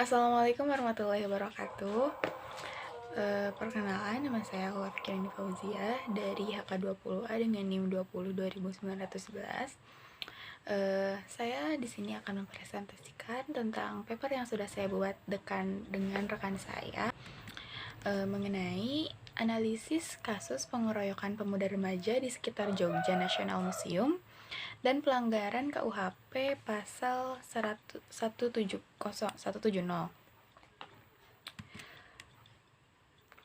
Assalamualaikum warahmatullahi wabarakatuh. Perkenalan, nama saya Wafikiani Fauzia dari HK20A dengan NIM 20 2911. Saya di sini akan mempresentasikan tentang paper yang sudah saya buat dengan rekan saya mengenai analisis kasus pengeroyokan pemuda remaja di sekitar Jogja National Museum dan pelanggaran KUHP pasal 170.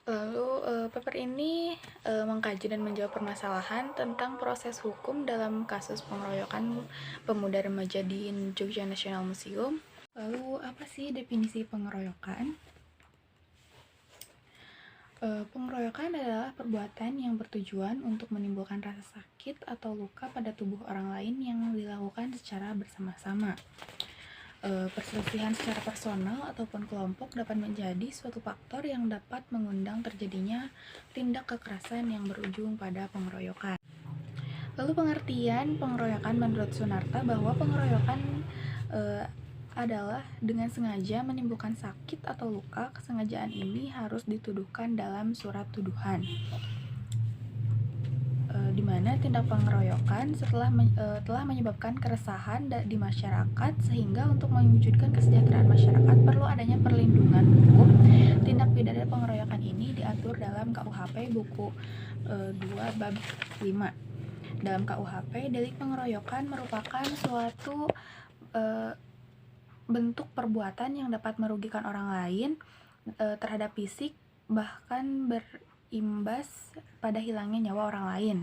Lalu paper ini mengkaji dan menjawab permasalahan tentang proses hukum dalam kasus pengeroyokan pemuda remaja di Jogja National Museum. Lalu apa sih definisi pengeroyokan? Pengeroyokan adalah perbuatan yang bertujuan untuk menimbulkan rasa sakit atau luka pada tubuh orang lain yang dilakukan secara bersama-sama. Perselisihan secara personal ataupun kelompok dapat menjadi suatu faktor yang dapat mengundang terjadinya tindak kekerasan yang berujung pada pengeroyokan. Lalu pengertian pengeroyokan menurut Sunarta bahwa pengeroyokan adalah dengan sengaja menimbulkan sakit atau luka. Kesengajaan ini harus dituduhkan dalam surat tuduhan, di mana tindak pengeroyokan telah menyebabkan keresahan di masyarakat, sehingga untuk mewujudkan kesejahteraan masyarakat perlu adanya perlindungan hukum. Tindak pidana pengeroyokan ini diatur dalam KUHP buku 2 bab 5. Dalam KUHP, delik pengeroyokan merupakan suatu bentuk perbuatan yang dapat merugikan orang lain terhadap fisik, bahkan berimbas pada hilangnya nyawa orang lain.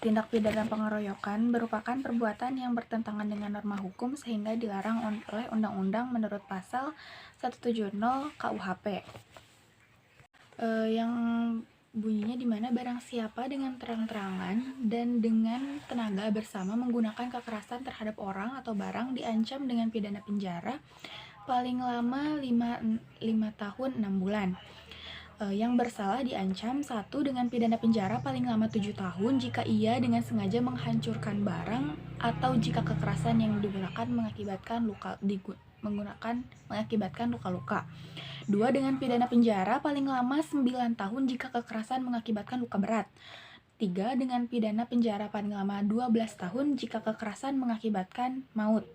Tindak pidana pengeroyokan merupakan perbuatan yang bertentangan dengan norma hukum sehingga dilarang oleh undang-undang menurut pasal 170 KUHP. Yang bunyinya di mana barang siapa dengan terang-terangan dan dengan tenaga bersama menggunakan kekerasan terhadap orang atau barang diancam dengan pidana penjara paling lama 5 tahun 6 bulan. Yang bersalah diancam 1 dengan pidana penjara paling lama 7 tahun jika ia dengan sengaja menghancurkan barang atau jika kekerasan yang digunakan mengakibatkan luka-luka. 2 dengan pidana penjara paling lama 9 tahun jika kekerasan mengakibatkan luka berat. 3 dengan pidana penjara paling lama 12 tahun jika kekerasan mengakibatkan maut.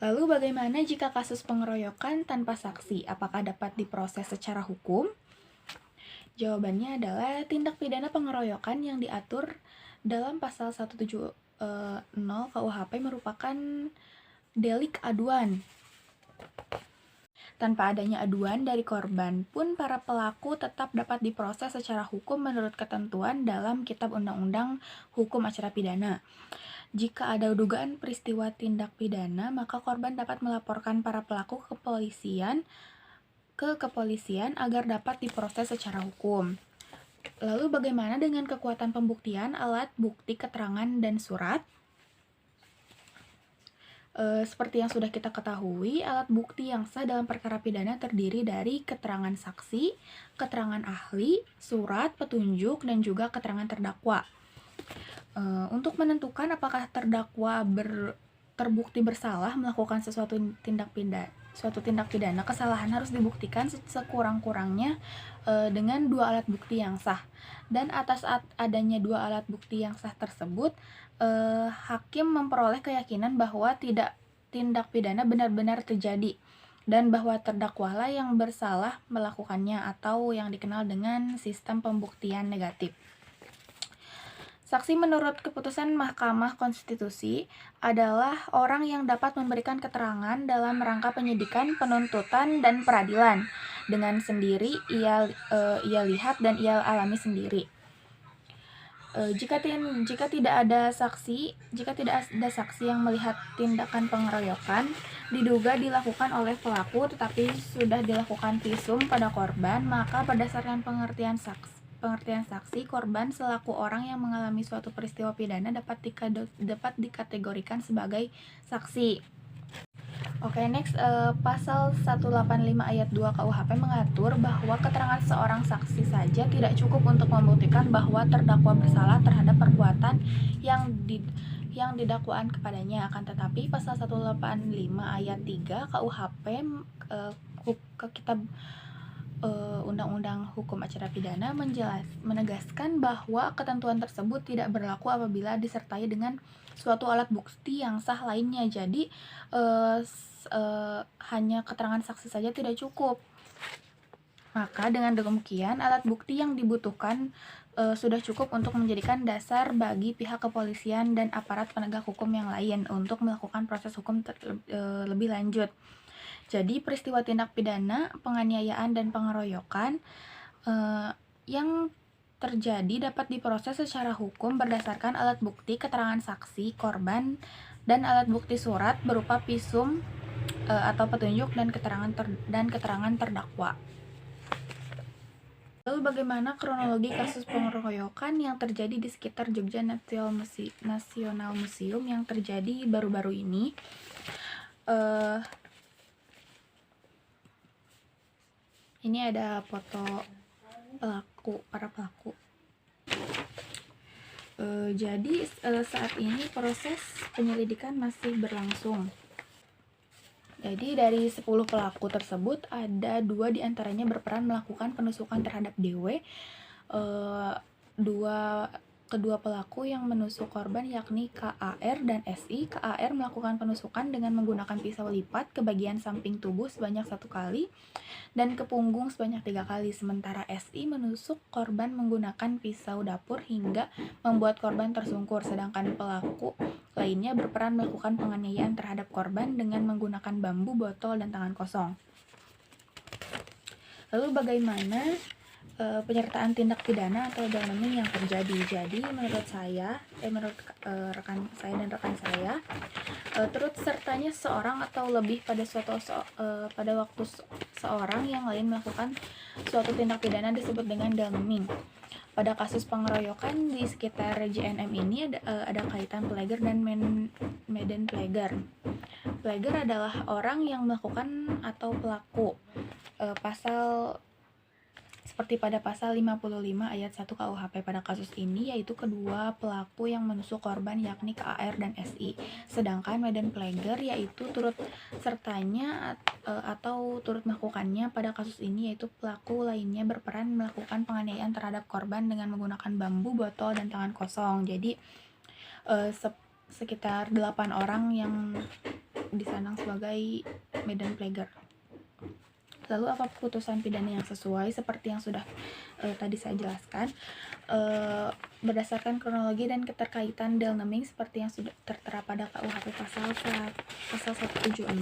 Lalu bagaimana jika kasus pengeroyokan tanpa saksi? Apakah dapat diproses secara hukum? Jawabannya adalah tindak pidana pengeroyokan yang diatur dalam pasal 170 KUHP merupakan delik aduan. Tanpa adanya aduan dari korban pun, para pelaku tetap dapat diproses secara hukum menurut ketentuan dalam Kitab Undang-Undang Hukum Acara Pidana. Jika ada dugaan peristiwa tindak pidana, maka korban dapat melaporkan para pelaku ke kepolisian agar dapat diproses secara hukum. Lalu bagaimana dengan kekuatan pembuktian, alat bukti, keterangan, dan surat? Seperti yang sudah kita ketahui, alat bukti yang sah dalam perkara pidana terdiri dari keterangan saksi, keterangan ahli, surat, petunjuk, dan juga keterangan terdakwa. Untuk menentukan apakah terdakwa terbukti bersalah melakukan suatu tindak pidana, kesalahan harus dibuktikan sekurang-kurangnya dengan 2 alat bukti yang sah. Dan atas adanya 2 alat bukti yang sah tersebut, hakim memperoleh keyakinan bahwa tindak pidana benar-benar terjadi dan bahwa terdakwalah yang bersalah melakukannya, atau yang dikenal dengan sistem pembuktian negatif. Saksi menurut keputusan Mahkamah Konstitusi adalah orang yang dapat memberikan keterangan dalam rangka penyidikan, penuntutan, dan peradilan dengan sendiri ia lihat dan ia alami sendiri. Jika tidak ada saksi yang melihat tindakan pengeroyokan diduga dilakukan oleh pelaku tetapi sudah dilakukan visum pada korban, maka berdasarkan pengertian saksi, korban selaku orang yang mengalami suatu peristiwa pidana dapat dikategorikan sebagai saksi. Oke, next, pasal 185 ayat 2 KUHP mengatur bahwa keterangan seorang saksi saja tidak cukup untuk membuktikan bahwa terdakwa bersalah terhadap perbuatan yang didakwaan kepadanya. Akan tetapi pasal 185 ayat 3 KUHP ke Kitab Undang-Undang Hukum Acara Pidana menegaskan bahwa ketentuan tersebut tidak berlaku apabila disertai dengan suatu alat bukti yang sah lainnya. Jadi hanya keterangan saksi saja tidak cukup. Maka dengan demikian alat bukti yang dibutuhkan sudah cukup untuk menjadikan dasar bagi pihak kepolisian dan aparat penegak hukum yang lain untuk melakukan proses hukum lebih lanjut. Jadi peristiwa tindak pidana, penganiayaan, dan pengeroyokan yang terjadi dapat diproses secara hukum berdasarkan alat bukti, keterangan saksi, korban, dan alat bukti surat berupa visum atau petunjuk dan keterangan terdakwa. Lalu bagaimana kronologi kasus pengeroyokan yang terjadi di sekitar Jogja National Museum yang terjadi baru-baru ini? Ini ada foto para pelaku. Jadi saat ini proses penyelidikan masih berlangsung. Jadi dari 10 pelaku tersebut ada 2 diantaranya berperan melakukan penusukan terhadap DW. Kedua pelaku yang menusuk korban yakni KAR dan SI. KAR melakukan penusukan dengan menggunakan pisau lipat ke bagian samping tubuh sebanyak 1 kali dan ke punggung sebanyak 3 kali. Sementara SI menusuk korban menggunakan pisau dapur hingga membuat korban tersungkur. Sedangkan pelaku lainnya berperan melakukan penganiayaan terhadap korban dengan menggunakan bambu, botol, dan tangan kosong. Lalu bagaimana penyertaan tindak pidana atau damning yang terjadi? Jadi menurut saya, rekan saya dan rekan saya, turut sertanya seorang atau lebih pada waktu seorang yang lain melakukan suatu tindak pidana disebut dengan damning. Pada kasus pengeroyokan di sekitar JNM ini ada kaitan pleger dan medan pleger. Pleger adalah orang yang melakukan atau pelaku. Seperti pada pasal 55 ayat 1 KUHP pada kasus ini, yaitu kedua pelaku yang menusuk korban yakni KAR dan SI. Sedangkan medan pleger yaitu turut sertanya atau turut melakukannya pada kasus ini, yaitu pelaku lainnya berperan melakukan penganiayaan terhadap korban dengan menggunakan bambu, botol, dan tangan kosong. Jadi sekitar 8 orang yang disandang sebagai medan pleger. Lalu apa putusan pidana yang sesuai? Seperti yang sudah tadi saya jelaskan, berdasarkan kronologi dan keterkaitan damning seperti yang sudah tertera pada KUHP pasal 170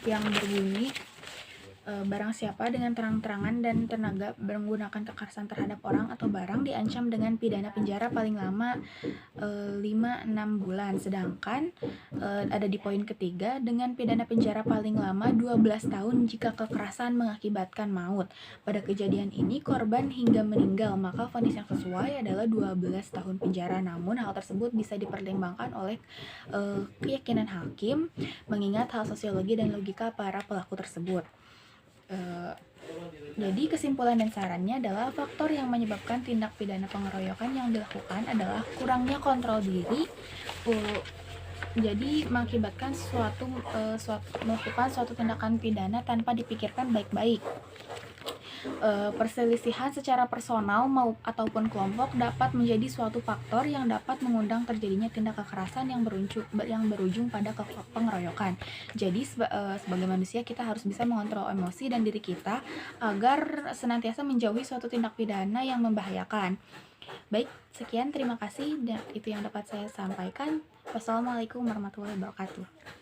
yang berbunyi barang siapa dengan terang-terangan dan tenaga menggunakan kekerasan terhadap orang atau barang diancam dengan pidana penjara paling lama 5-6 bulan. Sedangkan ada di poin ketiga dengan pidana penjara paling lama 12 tahun jika kekerasan mengakibatkan maut. Pada kejadian ini korban hingga meninggal, maka vonis yang sesuai adalah 12 tahun penjara. Namun hal tersebut bisa dipertimbangkan oleh keyakinan hakim mengingat hal sosiologi dan logika para pelaku tersebut. Jadi kesimpulan dan sarannya adalah faktor yang menyebabkan tindak pidana pengeroyokan yang dilakukan adalah kurangnya kontrol diri, jadi mengakibatkan melakukan suatu tindakan pidana tanpa dipikirkan baik-baik. Perselisihan secara personal ataupun kelompok dapat menjadi suatu faktor yang dapat mengundang terjadinya tindak kekerasan yang berujung pada pengeroyokan. Jadi sebagai manusia kita harus bisa mengontrol emosi dan diri kita agar senantiasa menjauhi suatu tindak pidana yang membahayakan. Baik, sekian, terima kasih, dan itu yang dapat saya sampaikan. Wassalamualaikum warahmatullahi wabarakatuh.